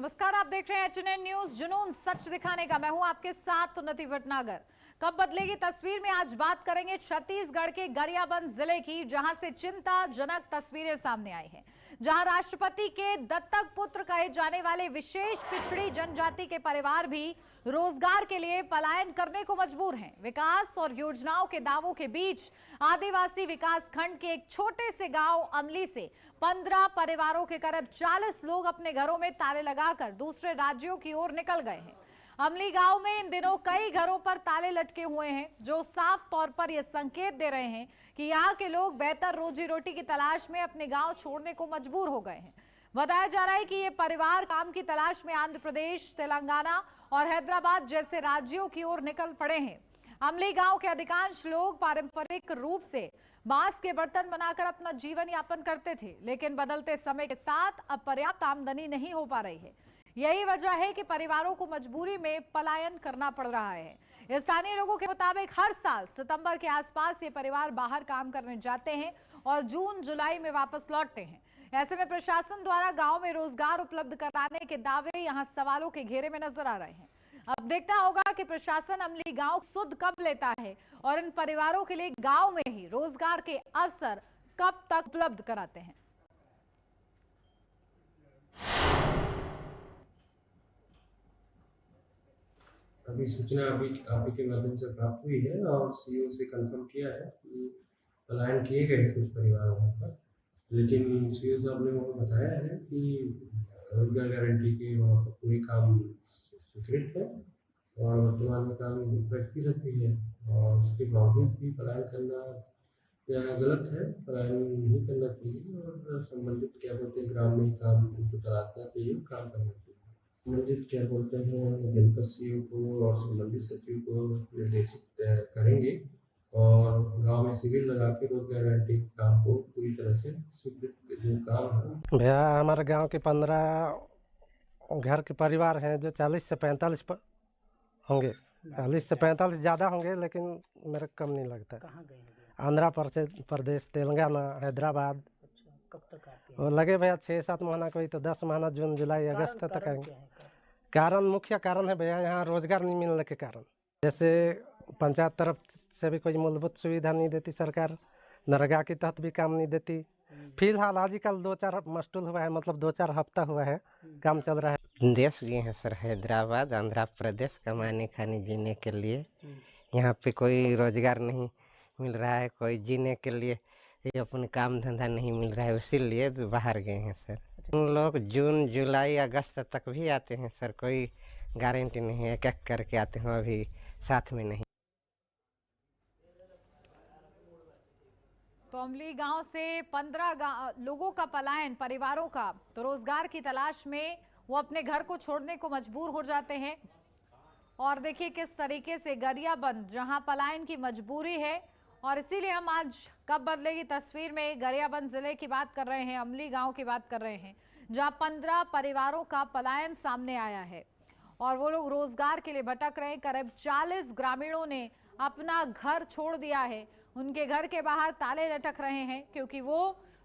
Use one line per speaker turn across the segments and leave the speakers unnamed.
नमस्कार, आप देख रहे हैं एचएनएन न्यूज, जुनून सच दिखाने का। मैं हूं आपके साथ उन्नति भटनागर। कब बदलेगी तस्वीर में आज बात करेंगे छत्तीसगढ़ के गरियाबंद जिले की, जहां से चिंताजनक तस्वीरें सामने आई हैं, जहां राष्ट्रपति के दत्तक पुत्र कहे जाने वाले विशेष पिछड़ी जनजाति के परिवार भी रोजगार के लिए पलायन करने को मजबूर हैं। विकास और योजनाओं के दावों के बीच आदिवासी विकास खंड के एक छोटे से गांव अमली से 15 परिवारों के करीब 40 लोग अपने घरों में ताले लगाकर दूसरे राज्यों की ओर निकल गए हैं। अमली गांव में इन दिनों कई घरों पर ताले लटके हुए हैं, जो साफ तौर पर यह संकेत दे रहे हैं कि यहाँ के लोग बेहतर रोजी रोटी की तलाश में अपने गांव छोड़ने को मजबूर हो गए हैं। बताया जा रहा है कि ये परिवार काम की तलाश में आंध्र प्रदेश, तेलंगाना और हैदराबाद जैसे राज्यों की ओर निकल पड़े हैं। अमली गांव के अधिकांश लोग पारंपरिक रूप से बांस के बर्तन बनाकर अपना जीवन यापन करते थे, लेकिन बदलते समय के साथ अब पर्याप्त आमदनी नहीं हो पा रही है। यही वजह है कि परिवारों को मजबूरी में पलायन करना पड़ रहा है। स्थानीय लोगों के मुताबिक हर साल सितंबर के आसपास ये परिवार बाहर काम करने जाते हैं और जून जुलाई में वापस लौटते हैं। ऐसे में प्रशासन द्वारा गांव में रोजगार उपलब्ध कराने के दावे यहां सवालों के घेरे में नजर आ रहे हैं। अब देखना होगा कि प्रशासन अमली गांव सुध कब लेता है और इन परिवारों के लिए गांव में ही रोजगार के अवसर कब तक उपलब्ध कराते हैं।
अभी सूचना आप ही के माध्यम से प्राप्त हुई है और सीईओ से कंफर्म किया है कि पलायन किए गए कुछ परिवारों पर, लेकिन सीईओ साहब ने वहाँ बताया है कि रोजगार गारंटी के वहाँ पर पूरी काम स्वीकृत है और वर्तमान में काम व्यक्तिगत भी है और उसके बावजूद भी पलायन करना क्या गलत है। पलायन नहीं करना चाहिए और संबंधित क्या बोलते हैं ग्राम में ही काम उनको तलाशना चाहिए, काम करना चाहिए। संबंधित क्या बोलते हैं जनपद सीईओ को और संबंधित सचिव को निर्देशित करेंगे और गांव में शिविर लगा के रोजगार गारंटी काम को पूरी तरह से स्वीकृत जो काम है।
भैया हमारे गांव के 15 घर के परिवार हैं जो 40 से 45 होंगे। 40 से 45 ज़्यादा होंगे, लेकिन मेरे कम नहीं लगता।
कहाँ गए हैं?
आंध्र प्रदेश, तेलंगाना, हैदराबाद।
अच्छा, कब तक आते हैं?
और लगे भैया 6-7 महीना, कोई तो 10 महीना, जून जुलाई अगस्त तक आएंगे।
क्या है?
कारण मुख्य कारण है भैया यहाँ रोजगार नहीं मिलने के कारण। जैसे पंचायत तरफ से भी कोई मूलभूत सुविधा नहीं देती सरकार, नरेगा के तहत भी काम नहीं देती। फिलहाल आजकल 2-4 मस्टूल हुआ है, मतलब 2-4 हफ्ता हुआ है काम चल रहा है।
देश गए हैं सर, हैदराबाद, आंध्र प्रदेश कमाने खाने जीने के लिए। यहाँ पे कोई रोजगार नहीं मिल रहा है, कोई जीने के लिए ये अपने काम धंधा नहीं मिल रहा है, इसीलिए बाहर गए हैं सर। उन लोग जून जुलाई अगस्त तक भी आते हैं सर, कोई गारंटी नहीं है, एक करके आते हैं, अभी साथ में नहीं।
तो अमली गांव से 15 लोगों का पलायन, परिवारों का, तो रोजगार की तलाश में वो अपने घर को छोड़ने को मजबूर हो जाते हैं। और देखिए किस तरीके से गरियाबंद, जहां पलायन की मजबूरी है, और इसीलिए हम आज कब बदलेगी तस्वीर में गरियाबंद जिले की बात कर रहे हैं, अमली गांव की बात कर रहे हैं, जहां 15 परिवारों का पलायन सामने आया है और वो लोग रोजगार के लिए भटक रहे हैं। करीब 40 ग्रामीणों ने अपना घर छोड़ दिया है, उनके घर के बाहर ताले लटक रहे हैं क्योंकि वो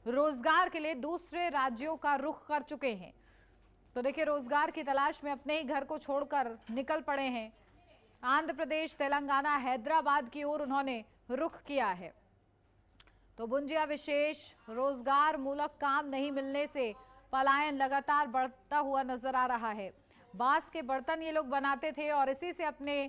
रोजगार के लिए दूसरे राज्यों का रुख कर चुके हैं। तो देखिए रोजगार की तलाश में अपने ही घर को छोड़कर निकल पड़े हैं। आंध्र प्रदेश, तेलंगाना, हैदराबाद की ओर उन्होंने रुख किया है। तो बुंजिया विशेष रोजगार मूलक काम नहीं मिलने से पलायन लगातार बढ़ता हुआ नजर आ रहा है। बांस के बर्तन ये लोग बनाते थे और इसी से अपने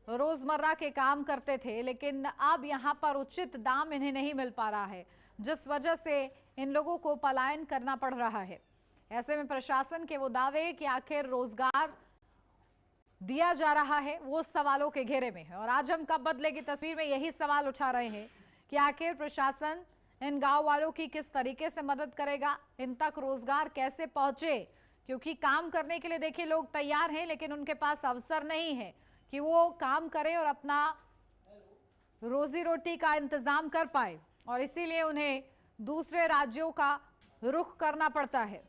रोजमर्रा के काम करते थे, लेकिन अब यहाँ पर उचित दाम इन्हें नहीं मिल पा रहा है, जिस वजह से इन लोगों को पलायन करना पड़ रहा है। ऐसे में प्रशासन के वो दावे कि आखिर रोजगार दिया जा रहा है, वो सवालों के घेरे में है। और आज हम कब बदलेगी तस्वीर में यही सवाल उठा रहे हैं कि आखिर प्रशासन इन गांव वालों की किस तरीके से मदद करेगा, इन तक रोजगार कैसे पहुंचे, क्योंकि काम करने के लिए देखिए लोग तैयार हैं, लेकिन उनके पास अवसर नहीं है कि वो काम करें और अपना रोजी रोटी का इंतजाम कर पाए, और इसीलिए उन्हें दूसरे राज्यों का रुख करना पड़ता है।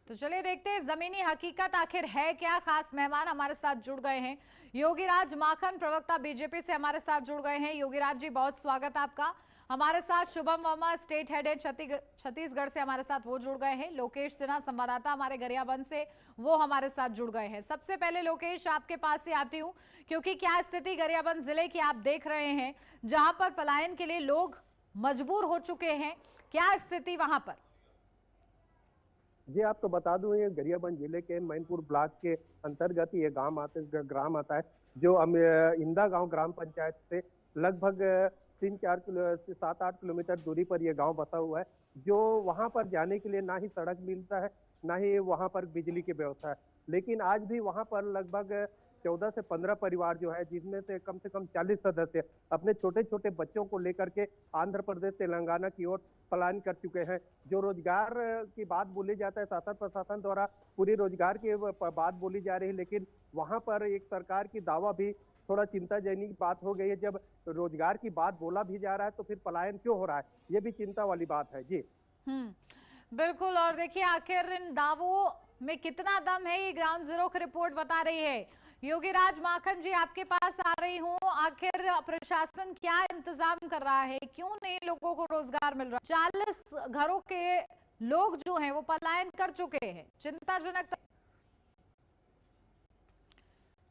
तो तो चलिए देखते हैं जमीनी हकीकत आखिर है क्या। खास मेहमान हमारे साथ जुड़ गए हैं, योगीराज माखन, प्रवक्ता बीजेपी से हमारे साथ जुड़ गए हैं। योगीराज जी, बहुत स्वागत आपका। हमारे साथ शुभम वर्मा, स्टेट हेड है छत्तीसगढ़ से, हमारे साथ वो जुड़ गए हैं। लोकेश सिन्हा, संवाददाता हमारे गरियाबंद से, वो हमारे साथ जुड़ गए हैं। सबसे पहले लोकेश, आपके पास से आती हूँ, क्योंकि क्या स्थिति गरियाबंद जिले की आप देख रहे हैं, जहां पर पलायन के लिए लोग मजबूर हो चुके हैं, क्या स्थिति वहां पर?
जी आपको बता दूं, ये गरियाबंद जिले के मैनपुर ब्लॉक के अंतर्गत ये ग्राम आता है, जो इंदा गांव ग्राम पंचायत से लगभग 7-8 किलोमीटर दूरी पर यह गांव बसा हुआ है। जो वहां पर जाने के लिए ना ही सड़क मिलता है, ना ही वहां पर बिजली की व्यवस्था है। लेकिन आज भी वहां पर लगभग 14 से 15 परिवार जो है, जिसमें से कम 40 सदस्य अपने छोटे छोटे बच्चों को लेकर के आंध्र प्रदेश तेलंगाना की ओर पलायन कर चुके हैं। जो रोजगार की बात बोली जाता है, शासन प्रशासन द्वारा पूरी रोजगार की बात बोली जा रही है, लेकिन वहां पर एक सरकार की दावा भी थोड़ा चिंताजनक बात हो गई है। जब रोजगार की बात बोला भी जा रहा है तो फिर पलायन क्यों हो रहा है, ये भी चिंता वाली बात है। जी
बिल्कुल। और देखिए, आखिर इन दावों में कितना दम है, ये ग्राउंड जीरो की रिपोर्ट बता रही है। योगीराज माखन जी, आपके पास आ रही हूँ। आखिर प्रशासन क्या इंतजाम कर रहा है, क्यों नहीं लोगों को रोजगार मिल रहा? 40 घरों के लोग जो हैं वो पलायन कर चुके हैं, चिंताजनक।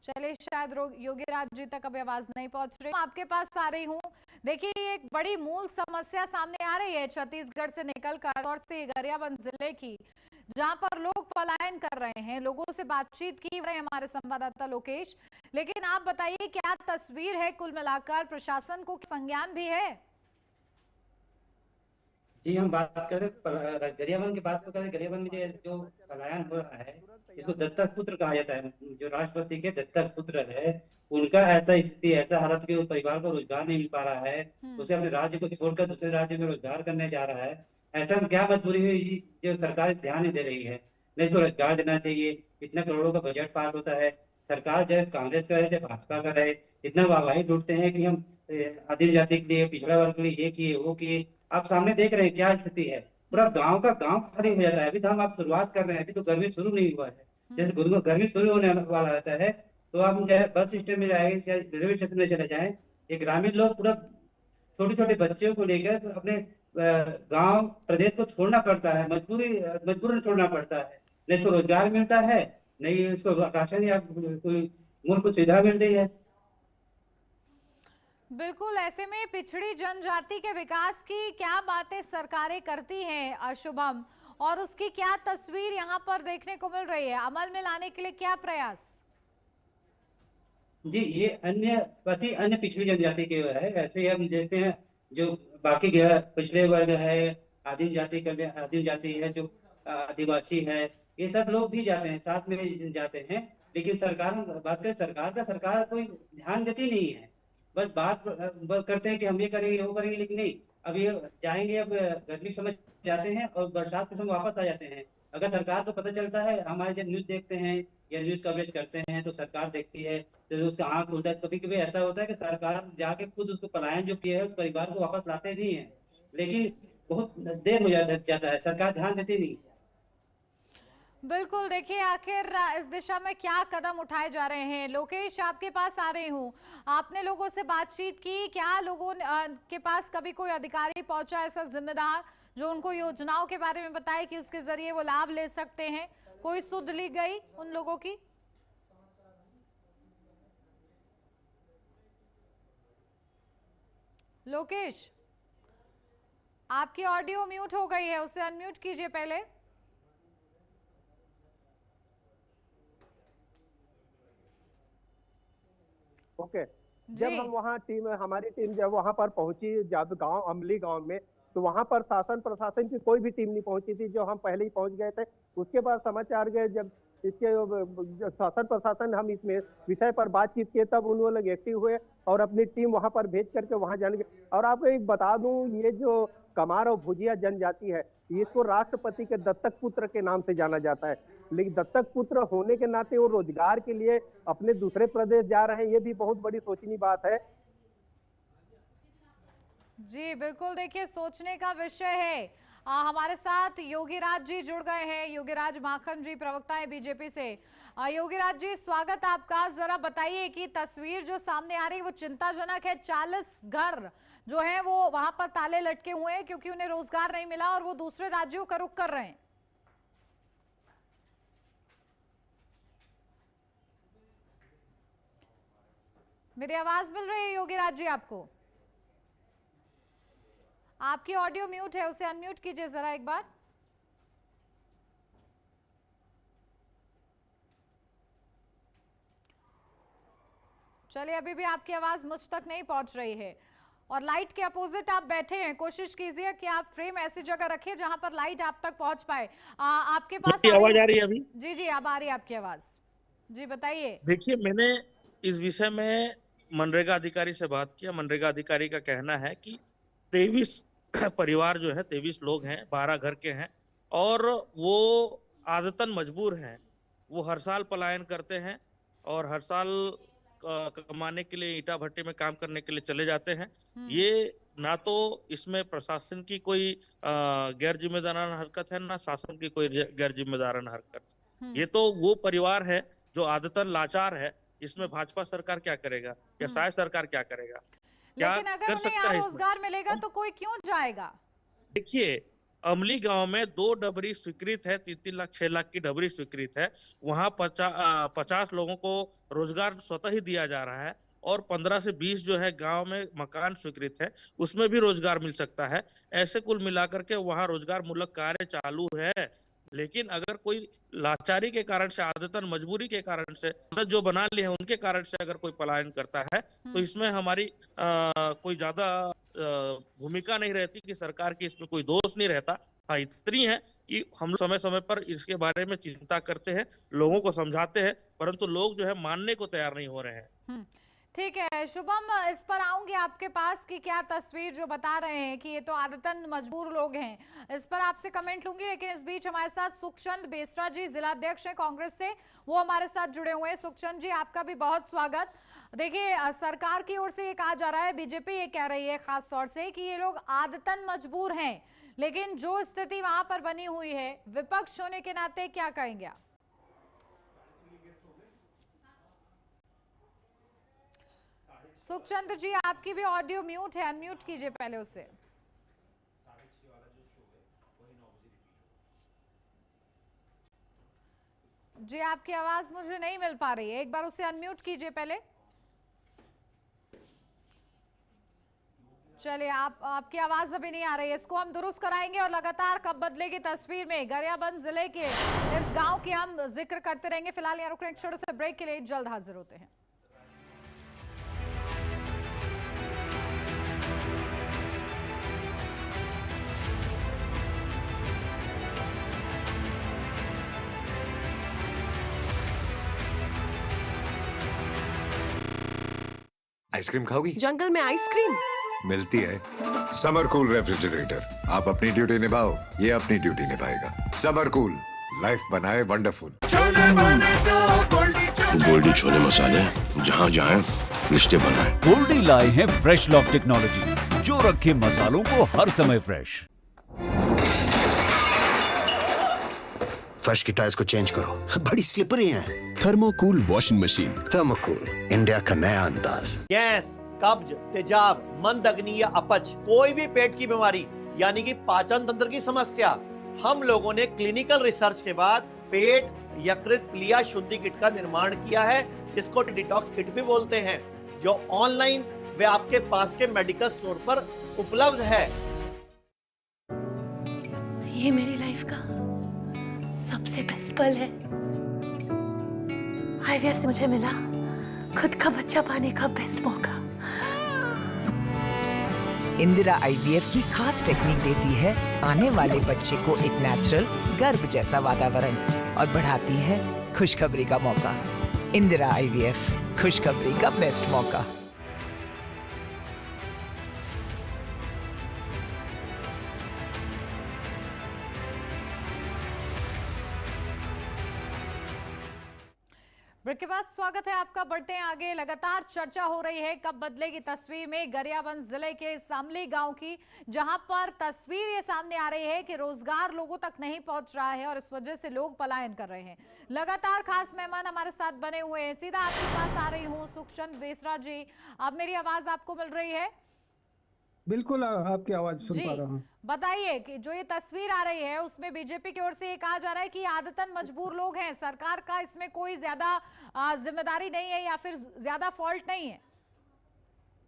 चलिए, शायद योगीराज जी तक अभी आवाज नहीं पहुंच रही। आपके पास आ रही हूँ। देखिए, एक बड़ी मूल समस्या सामने आ रही है छत्तीसगढ़ से निकलकर, और से गरियाबंद जिले की, जहां पर लोग पलायन कर रहे हैं। लोगों से बातचीत की रहे हमारे संवाददाता लोकेश, लेकिन आप बताइए क्या तस्वीर है कुल मिलाकर, प्रशासन को संज्ञान भी है?
जी, हम बात करें गरियाबंद की बात तो करें। गरियाबंद में जो पलायन हो रहा है, इसको दत्तक पुत्र कहा जाता है। जो राष्ट्रपति के दत्तक पुत्र है, उनका ऐसा स्थिति, ऐसा हालत कि उस परिवार को रोजगार नहीं मिल पा रहा है, उसे अपने राज्य को छोड़कर दूसरे राज्य में रोजगार करने जा रहा है। ऐसा में क्या मजबूरी हुई जो सरकार ध्यान नहीं दे रही है? नहीं, इसको रोजगार देना चाहिए। इतना करोड़ों का बजट पास होता है, सरकार चाहे कांग्रेस का रहे चाहे भाजपा का रहे, इतना वाहवाही लूटते हैं कि हम आदिम जाति के लिए, पिछड़ा वर्ग के लिए ये किए वो किए। आप सामने देख रहे हैं क्या स्थिति है, पूरा गांव का गांव खाली हो जाता है। अभी तो हम आप शुरुआत कर रहे हैं, अभी तो गर्मी शुरू नहीं हुआ है। जैसे गर्मी शुरू होने वाला रहता है तो आप चाहे बस स्टैंड में जाए, चाहे रेलवे स्टेशन में चले जाएं, ये ग्रामीण लोग पूरा छोटे छोटे बच्चों को लेकर अपने गांव प्रदेश को छोड़ना पड़ता है, मजबूरन छोड़ना पड़ता है। नहीं इसको रोजगार मिलता है, नहीं इसको राशन या कोई मूलभूत सुविधा मिल रही है।
बिल्कुल, ऐसे में पिछड़ी जनजाति के विकास की क्या बातें सरकारें करती हैं शुभम, और उसकी क्या तस्वीर यहाँ पर देखने को मिल रही है? अमल में लाने के लिए क्या प्रयास?
जी, ये अन्य पिछड़ी जनजाति के है। ऐसे हम देखते हैं जो बाकी पिछड़े वर्ग है, आदिम जाति है, जो आदिवासी है, ये सब लोग भी जाते हैं, साथ में जाते हैं। लेकिन सरकार बात करें, सरकार कोई ध्यान देती नहीं है। बस बात करते हैं कि हम ये करेंगे वो करेंगे, लेकिन नहीं। अब ये जाएंगे, अब गर्मी समझ जाते हैं और बरसात के समय वापस आ जाते हैं। अगर सरकार को पता चलता है, हमारे जब न्यूज देखते हैं या न्यूज कवरेज करते हैं तो सरकार देखती है तो उसका आंख खुलता है। कभी कभी ऐसा होता है कि सरकार जाके खुद उसको पलायन जो किया है उस परिवार को वापस लाते भी हैं, लेकिन बहुत देर हो जाता है, सरकार ध्यान देती नहीं।
बिल्कुल, देखिए आखिर इस दिशा में क्या कदम उठाए जा रहे हैं? लोकेश, आपके पास आ रही हूँ। आपने लोगों से बातचीत की, क्या लोगों के पास कभी कोई अधिकारी पहुंचा ऐसा जिम्मेदार जो उनको योजनाओं के बारे में बताए कि उसके जरिए वो लाभ ले सकते हैं? कोई सुध ली गई उन लोगों की? लोकेश, आपकी ऑडियो म्यूट हो गई है, उसे अनम्यूट कीजिए पहले।
ओके। जब हम वहाँ हमारी टीम जब वहाँ पर पहुंची, जब गांव अमली गांव में, तो वहां पर शासन प्रशासन की कोई भी टीम नहीं पहुंची थी। जो हम पहले ही पहुंच गए थे, उसके बाद समाचार गए, जब इसके शासन प्रशासन हम इसमें विषय पर बातचीत किए, तब उन लोग एक्टिव हुए और अपनी टीम वहां पर भेज करके वहां जाने के। और आपको एक बता दूं, ये जो कमार और भुजिया जनजाति है, इसको राष्ट्रपति के दत्तक पुत्र के नाम से जाना जाता है। लेकिन दत्तक पुत्र होने के नाते वो रोजगार के लिए अपने दूसरे प्रदेश जा रहे हैं, ये भी बहुत बड़ी सोचनीय बात है।
जी बिल्कुल, देखिए सोचने का विषय है। हमारे साथ योगीराज जी जुड़ गए हैं। योगीराज माखन जी प्रवक्ता है बीजेपी से। योगीराज जी, स्वागत आपका। जरा बताइए कि तस्वीर जो सामने आ रही है वो चिंताजनक है। 40 घर जो है वो वहां पर ताले लटके हुए हैं क्योंकि उन्हें रोजगार नहीं मिला और वो दूसरे राज्यों का रुख कर रहे हैं। मेरी आवाज मिल रही है योगीराज जी आपको? आपकी ऑडियो म्यूट है, उसे अनम्यूट कीजिए जरा एक बार। चलिए, अभी भी आपकी आवाज मुझ तक नहीं पहुंच रही है और लाइट के अपोजिट आप बैठे हैं। कोशिश कीजिए कि आप फ्रेम ऐसी जगह रखिए जहां पर लाइट आप तक पहुंच पाए। आपके पास
आवाज आ रही है अभी?
जी जी, अब आ रही है आपकी आवाज। जी बताइए।
देखिए, मैंने इस विषय में मनरेगा अधिकारी से बात किया। मनरेगा अधिकारी का कहना है कि 23 परिवार जो है, 23 लोग हैं, 12 घर के हैं और वो आदतन मजबूर हैं। वो हर साल पलायन करते हैं और हर साल कमाने के लिए ईटा भट्टी में काम करने के लिए चले जाते हैं। ये ना तो इसमें प्रशासन की कोई गैर जिम्मेदाराना हरकत है, ना शासन की कोई गैर जिम्मेदाराना हरकत। ये तो वो परिवार है जो आदतन लाचार है। इसमें भाजपा सरकार क्या करेगा या शायद सरकार क्या करेगा?
लेकिन अगर उन्हें यहाँ रोजगार मिलेगा तो कोई क्यों जाएगा?
देखिए, अमली गांव में 2 डबरी स्वीकृत है, 3-3 लाख 6 लाख की डबरी स्वीकृत है। वहां 50 लोगों को रोजगार स्वतः ही दिया जा रहा है और 15 से 20 जो है गांव में मकान स्वीकृत है, उसमें भी रोजगार मिल सकता है। ऐसे कुल मिलाकर के वहां रोजगार मूलक कार्य चालू है। लेकिन अगर कोई लाचारी के कारण से, आदतन मजबूरी के कारण से, आदत जो बना ली है उनके कारण से अगर कोई पलायन करता है तो इसमें हमारी कोई ज्यादा भूमिका नहीं रहती कि सरकार की इसमें कोई दोष नहीं रहता। हाँ, इतनी है कि हम समय समय पर इसके बारे में चिंता करते हैं, लोगों को समझाते हैं, परंतु लोग जो है मानने को तैयार नहीं हो रहे हैं।
ठीक है शुभम, इस पर आऊंगी आपके पास कि क्या तस्वीर जो बता रहे हैं कि ये तो आदतन मजबूर लोग हैं, इस पर आपसे कमेंट लूंगी। लेकिन इस बीच हमारे साथ सुखचंद बेसरा जी, जिलाध्यक्ष हैं कांग्रेस से, वो हमारे साथ जुड़े हुए हैं। सुखचंद जी, आपका भी बहुत स्वागत। देखिए, सरकार की ओर से ये कहा जा रहा है, बीजेपी ये कह रही है खास तौर से कि ये लोग आदतन मजबूर हैं, लेकिन जो स्थिति वहां पर बनी हुई है, विपक्ष होने के नाते क्या कहेंगे आप? सुखचंद जी, आपकी भी ऑडियो म्यूट है, अनम्यूट कीजिए पहले उसे। जी, आपकी आवाज मुझे नहीं मिल पा रही है, एक बार उसे अनम्यूट कीजिए पहले। चलिए, आपकी आवाज अभी नहीं आ रही है, इसको हम दुरुस्त कराएंगे और लगातार कब बदलेगी तस्वीर में गरियाबंद जिले के इस गांव की हम जिक्र करते रहेंगे। फिलहाल यहाँ रुक रहे हैं एक छोटे से ब्रेक के लिए, जल्द हाजिर होते हैं।
आइसक्रीम खाओगी?
जंगल में आइसक्रीम
मिलती है। समर कूल रेफ्रिजरेटर, आप अपनी ड्यूटी निभाओ, ये अपनी ड्यूटी निभाएगा। समर कूल, लाइफ बनाए वंडरफुल।
गोल्डी छोले मसाले, जहाँ जाए रिश्ते बनाए।
गोल्डी लाए हैं फ्रेश लॉक टेक्नोलॉजी, जो रखे मसालों को हर समय फ्रेश।
फर्श की टाइल्स को चेंज करो, बड़ी स्लिपरी हैं।
थर्मोकूल वॉशिंग मशीन।
थर्मोकूल, इंडिया का नया अंदाज।
गैस, कब्ज, तेजाब, मंदग्नि या अपच, कोई भी पेट की बीमारी यानी कि पाचन तंत्र की समस्या, हम लोगों ने क्लिनिकल रिसर्च के बाद पेट यकृत प्लिया शुद्धि किट का निर्माण किया है, जिसको डिटॉक्स किट भी बोलते हैं, जो ऑनलाइन व आपके पास के मेडिकल स्टोर पर उपलब्ध है।
ये मेरी लाइफ का सबसे बेस्ट पल है। आईवीएफ से मुझे मिला खुद का बच्चा पाने का बेस्ट मौका।
इंदिरा आईवीएफ की खास टेक्निक देती है आने वाले बच्चे को एक नेचुरल गर्भ जैसा वातावरण और बढ़ाती है खुशखबरी का मौका। इंदिरा आईवीएफ, खुशखबरी का बेस्ट मौका।
ब्रेक के बाद स्वागत है आपका। बढ़ते हैं आगे। लगातार चर्चा हो रही है कब बदलेगी तस्वीर में गरियाबंद जिले के शामली गांव की, जहां पर तस्वीर ये सामने आ रही है कि रोजगार लोगों तक नहीं पहुंच रहा है और इस वजह से लोग पलायन कर रहे हैं। लगातार खास मेहमान हमारे साथ बने हुए हैं। सीधा आपके पास आ रही हूँ सुखचंद बेसरा जी, अब मेरी आवाज आपको मिल रही है?
बिल्कुल आपकी आवाज सुन पा रहा हूँ।
बताइए कि जो ये तस्वीर आ रही है उसमें बीजेपी की ओर से ये कहा जा रहा है कि आदतन मजबूर लोग हैं, सरकार का इसमें कोई ज्यादा जिम्मेदारी नहीं है या फिर ज्यादा फॉल्ट नहीं है।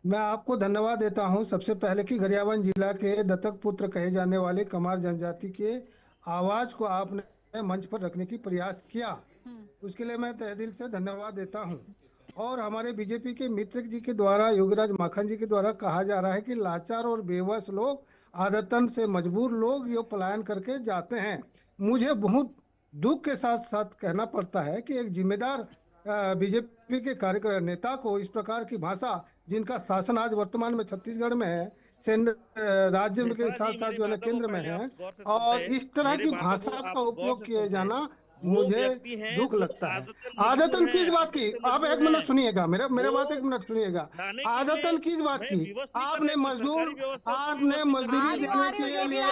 मैं आपको धन्यवाद देता हूँ सबसे पहले कि गरियाबंद जिला के दत्तक पुत्र कहे जाने वाले कमार जनजाति के आवाज को आपने मंच पर रखने की प्रयास किया, उसके लिए मैं तहे दिल से धन्यवाद देता हूँ। और हमारे बीजेपी के मित्र जी के द्वारा, योगीराज माखन जी के द्वारा कहा जा रहा है कि लाचार और बेबस लोग, आदतन से मजबूर लोग ये पलायन करके जाते हैं। मुझे बहुत दुख के साथ साथ कहना पड़ता है कि एक जिम्मेदार बीजेपी के कार्यकर्ता नेता को इस प्रकार की भाषा, जिनका शासन आज वर्तमान में छत्तीसगढ़ में है, राज्य के साथ साथ जो है केंद्र में है, और इस तरह की भाषा का उपयोग किए जाना मुझे दुख लगता है। आदतन किस बात की, आप एक मिनट सुनिएगा, मेरे बात एक मिनट सुनिएगा। आदतन किस बात की, आपने मजदूरी देने के लिए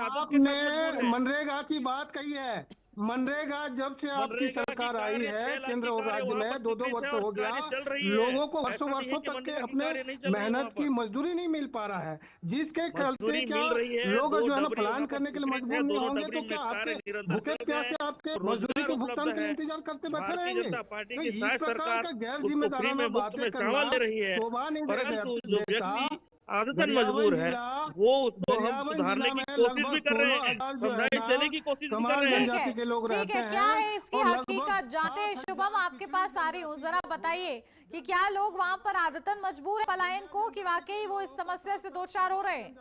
आपने मनरेगा की बात कही है। मनरेगा जब से आपकी सरकार आई है केंद्र और राज्य में 2-2 वर्ष हो गया, लोगों को वर्षों तक के अपने मेहनत की मजदूरी नहीं मिल पा रहा है, जिसके चलते क्या लोग जो है ना पलायन करने के लिए मजबूर नहीं होंगे, तो क्या आपके भूखे प्यासे आपके मजदूरी के भुगतान के लिए इंतजार करते बैठे रहेंगे? तो इस प्रकार का गैर जिम्मेदाराना बातें करना शोभा नहीं देता।
आदतन मजबूर है, वो उसको हम सुधारने की कोशिश भी कर रहे हैं, समझाइश देने की कोशिश भी कर रहे हैं।
के लोग रहते हैं।
क्या है इसकी हकीकत जानते हैं? शुभम आपके पास आ रही हूँ, जरा बताइए कि क्या लोग वहाँ पर आदतन मजबूर है पलायन को, कि वाकई वो इस समस्या से दो चार हो रहे हैं?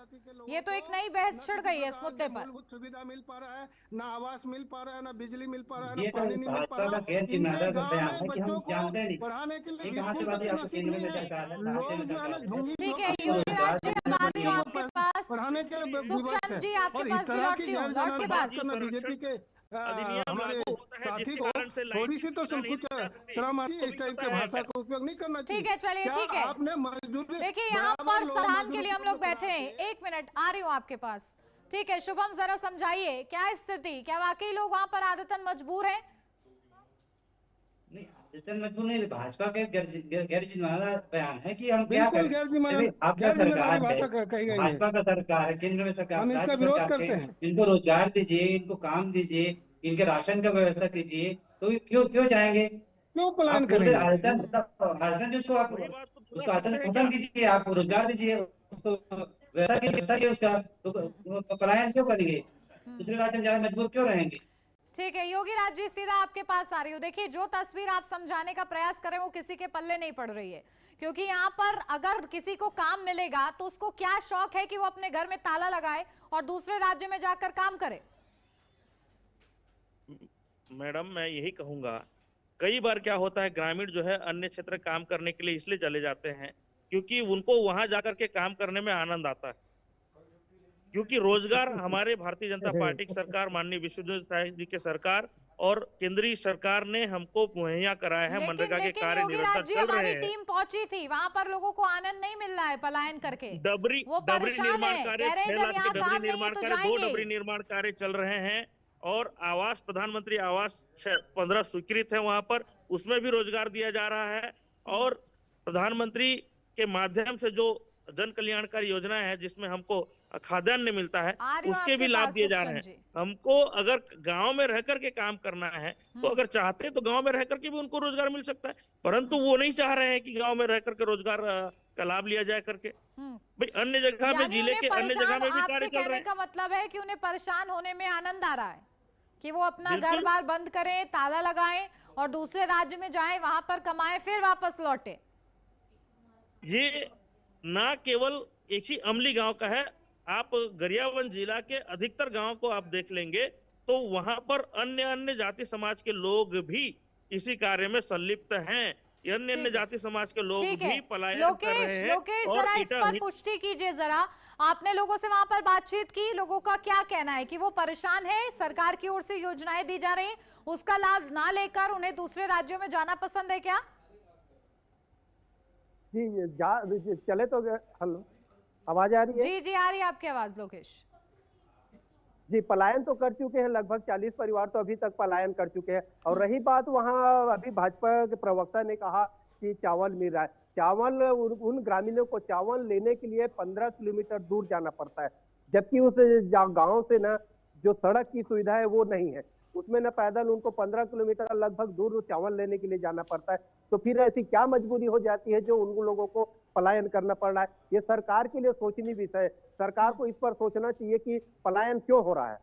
ये तो एक नई बहस छिड़ गई है इस मुद्दे पर।
सुविधा मिल पा रहा है, ना आवास मिल पा रहा है, ना बिजली मिल पा रहा है, ना पानी नहीं मिल पा रहा है। इनके गाँव में बच्चों को पढ़ाने के लिए स्कूल तक नसीब नहीं है। लोग जो है ना झुंगी पढ़ाने के लिए विवश है। और इस तरह की गैर जनाना बात करना बीजेपी के हमारे साथी को थोड़ी सी तो कुछ शर्म आती है, इस टाइप के भाषा का उपयोग नहीं करना चाहिए।
ठीक है, चलिए ठीक है।
आपने मजदूरी
देखिए यहाँ पर समाधान के लिए हम लोग बैठे हैं, एक मिनट आ रही हूँ आपके पास। ठीक है शुभम, जरा समझाइए क्या स्थिति, क्या वाकई लोग वहाँ पर आदतन मजबूर है?
आदतन मजबूर नहीं, भाजपा के गैर जिम्मेदार बयान है कि हम क्या
करें।
भाजपा का सरकार है, केंद्र में सरकार,
हम इसका विरोध करते हैं।
इनको रोजगार दीजिए, इनको काम दीजिए, इनके राशन का व्यवस्था कीजिए, तो क्यों जाएंगे,
क्यों पलायन करेंगे?
आदतन जिसको आप उसको आदतन खत्म कीजिए, आप रोजगार दीजिए, उसको व्यवस्था कीजिए उसका, तो पलायन क्यों करेंगे, दूसरे राज्य में जाए मजबूर क्यों रहेंगे?
ठीक है योगीराज जी, सीधा आपके पास आ रही हूँ। देखिए जो तस्वीर आप समझाने का प्रयास करें वो किसी के पल्ले नहीं पड़ रही है, क्योंकि यहाँ पर अगर किसी को काम मिलेगा तो उसको क्या शौक है कि वो अपने घर में ताला लगाए और दूसरे राज्य में जाकर काम करे।
मैडम मैं यही कहूंगा, कई बार क्या होता है ग्रामीण जो है अन्य क्षेत्र काम करने के लिए इसलिए चले जाते हैं क्योंकि उनको वहां जाकर के काम करने में आनंद आता है, क्योंकि रोजगार हमारे भारतीय जनता पार्टी की सरकार, माननीय विश्वजीत साय जी के सरकार और केंद्रीय सरकार ने हमको मुहैया कराया है। मनरेगा के कार्य निरंतर चल रहे हैं।
टीम पहुंची थी वहां पर, लोगों को आनंद नहीं मिल रहा है पलायन करके।
डबरी निर्माण कार्य 6 लाख के डबरी निर्माण कार्य, 2 डबरी निर्माण कार्य चल रहे हैं और आवास, प्रधानमंत्री आवास 15 स्वीकृत है वहां पर, उसमें भी रोजगार दिया जा रहा है। और प्रधानमंत्री के माध्यम से जो जन कल्याणकारी योजना है जिसमें हमको खाद्यान्न मिलता है, उसके भी लाभ दिए जा रहे हैं। हमको अगर गांव में रह करके काम करना है तो अगर चाहते तो गांव में रह करके भी उनको रोजगार मिल सकता है, परंतु वो नहीं चाह रहे हैं कि गांव में रह करके रोजगार का लाभ लिया जाए करके। भाई अन्य जगह में, जिले के अन्य जगह में भी कार्य चल रहे हैं।
का मतलब है कि उन्हें परेशान होने में आनंद आ रहा है कि वो अपना घर बार बंद करें, ताला लगाएं और दूसरे राज्य में जाएं, वहां पर कमाएं, फिर वापस लौटे।
ये ना केवल एक ही अमली गांव का है, आप गरियाबंद जिला के अधिकतर गांव को आप देख लेंगे तो वहां पर अन्य अन्य जाति समाज के लोग भी इसी कार्य में संलिप्त हैं। अन्य जाति समाज के लोग
ठीक है।
भी पलायन कर रहे हैं।
लोकेश
और
जरा इस पर पुष्टि कीजिए जरा, आपने लोगों से वहां पर बातचीत की, लोगों का क्या कहना है कि वो परेशान है, सरकार की ओर से योजनाएं दी जा रही उसका लाभ ना लेकर उन्हें दूसरे राज्यों में जाना पसंद है क्या?
जी चले तो हेलो, आवाज आ रही है?
जी आ रही है आपकी आवाज लोकेश।
जी पलायन तो कर चुके हैं, लगभग 40 परिवार तो अभी तक पलायन कर चुके हैं। और रही बात वहाँ, अभी भाजपा के प्रवक्ता ने कहा कि चावल मिल रहा है, चावल उन ग्रामीणों को चावल लेने के लिए 15 किलोमीटर दूर जाना पड़ता है, जबकि उस गांव से ना जो सड़क की सुविधा है वो नहीं है, उसमें ना पैदल उनको 15 किलोमीटर लगभग दूर चावल लेने के लिए जाना पड़ता है। तो फिर ऐसी क्या मजबूरी हो जाती है जो उन लोगों को पलायन करना पड़ रहा है? ये सरकार के लिए सोचनीय विषय है, सरकार को इस पर सोचना चाहिए कि पलायन क्यों हो रहा है।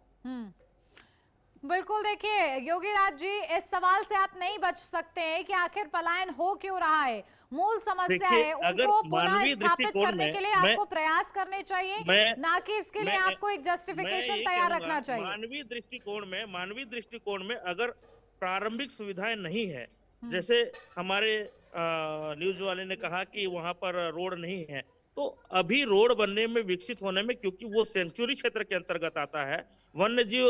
बिल्कुल, देखिए योगीराज जी, इस सवाल से आप नहीं बच सकते हैं कि आखिर पलायन हो क्यों रहा है। मूल समस्या है, उनको पुनः स्थापित करने के लिए आपको प्रयास करने चाहिए, ना कि इसके लिए आपको एक जस्टिफिकेशन तैयार रखना चाहिए।
मानवीय दृष्टिकोण में अगर प्रारंभिक सुविधाएं नहीं है, जैसे हमारे न्यूज वाले ने कहा कि वहां पर रोड नहीं है, तो अभी रोड बनने में, विकसित होने में, क्योंकि वो सेंचुरी क्षेत्र के अंतर्गत आता है, वन्य जीव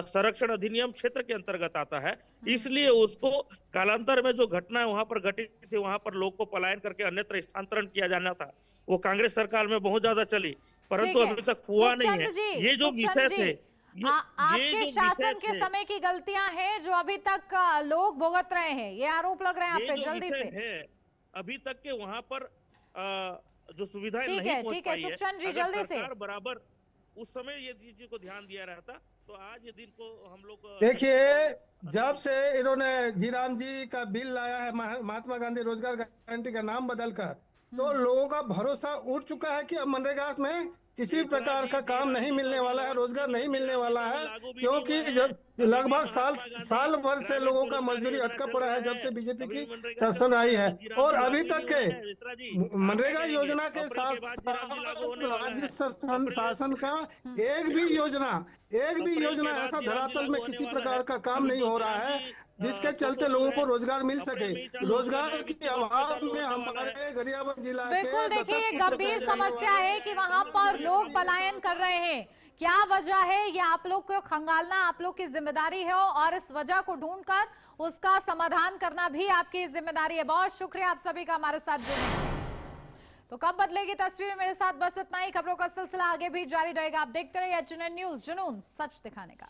संरक्षण अधिनियम क्षेत्र के अंतर्गत आता है, इसलिए उसको कालांतर में जो घटनाएं वहां पर घटित थी, वहां पर लोग को पलायन करके अन्यत्र स्थानांतरण किया जाना था, वो कांग्रेस सरकार में बहुत ज्यादा चली, परंतु अभी तक हुआ नहीं है। ये जो विषय थे,
आपके शासन के समय की गलतियां हैं जो अभी तक लोग भुगत रहे हैं, ये आरोप लग रहे हैं आप पे। जल्दी से,
अभी तक के वहां पर जो सुविधाएं नहीं पहुंच पाई है,
जल्दी से
बराबर उस समय ये चीज को ध्यान दिया रहता तो आज ये दिन को हम लोग
देखिए, जब से इन्होंने जीराम जी का बिल लाया है, महात्मा गांधी रोजगार गारंटी का नाम बदलकर, तो लोगों का भरोसा उठ चुका है कि अब मनरेगा में किसी प्रकार का काम नहीं मिलने वाला है, रोजगार नहीं मिलने वाला है, क्योंकि जब लगभग साल भर से लोगों का मजदूरी अटका पड़ा है जब से बीजेपी की शासन आई है। और अभी तक के मनरेगा योजना के साथ राज्य शासन का एक भी योजना ऐसा धरातल में किसी प्रकार का काम नहीं हो रहा है जिसके चलते लोगों को रोजगार मिल सके। रोजगार के अभाव में हमारे गरियाबंद जिला
बिल्कुल, देखिए ये गंभीर समस्या है कि वहां पर लोग पलायन कर रहे हैं। क्या वजह है, ये आप लोग को खंगालना आप लोग की जिम्मेदारी है, और इस वजह को ढूंढकर उसका समाधान करना भी आपकी जिम्मेदारी है। बहुत शुक्रिया आप सभी का हमारे साथ जुड़ने। तो कब बदलेगी तस्वीर, मेरे साथ बस इतना ही। खबरों का सिलसिला आगे भी जारी रहेगा। आप देखते रहिए HNN न्यूज़, जुनून सच दिखाने का।